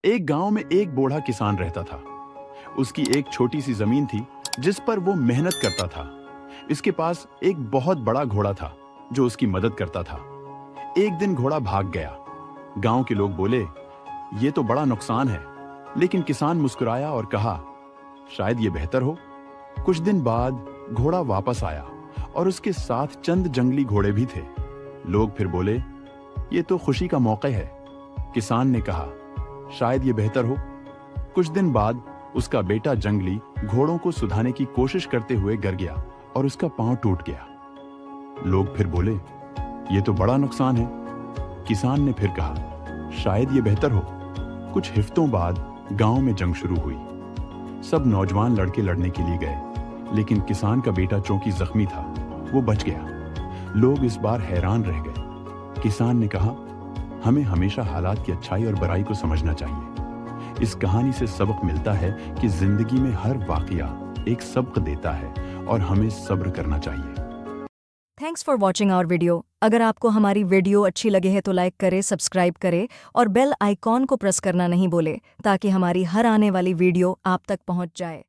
एक गांव में एक बूढ़ा किसान रहता था। उसकी एक छोटी सी जमीन थी जिस पर वो मेहनत करता था। इसके पास एक बहुत बड़ा घोड़ा था जो उसकी मदद करता था। एक दिन घोड़ा भाग गया। गांव के लोग बोले, ये तो बड़ा नुकसान है। लेकिन किसान मुस्कुराया और कहा, शायद ये बेहतर हो। कुछ दिन बाद घोड़ा वापस आया और उसके साथ चंद जंगली घोड़े भी थे। लोग फिर बोले, ये तो खुशी का मौका है। किसान ने कहा, शायद ये बेहतर हो। कुछ दिन बाद उसका बेटा जंगली घोड़ों को सुधारने की कोशिश करते हुए गिर गया और उसका पांव टूट गया। लोग फिर बोले, ये तो बड़ा नुकसान है। किसान ने फिर कहा, शायद ये बेहतर हो। कुछ हफ्तों बाद गांव में जंग शुरू हुई। सब नौजवान लड़के लड़ने के लिए गए, लेकिन किसान का बेटा चूंकि जख्मी था, वो बच गया। लोग इस बार हैरान रह गए। किसान ने कहा, हमें हमेशा हालात की अच्छाई और बुराई को समझना चाहिए। इस कहानी से सबक मिलता है कि जिंदगी में हर वाकया एक सबक देता है और हमें सब्र करना चाहिए। Thanks for watching our video. अगर आपको हमारी वीडियो अच्छी लगे है तो लाइक करें, सब्सक्राइब करें और बेल आइकॉन को प्रेस करना नहीं भूलें ताकि हमारी हर आने वाली वीडियो आप तक पहुंच जाए।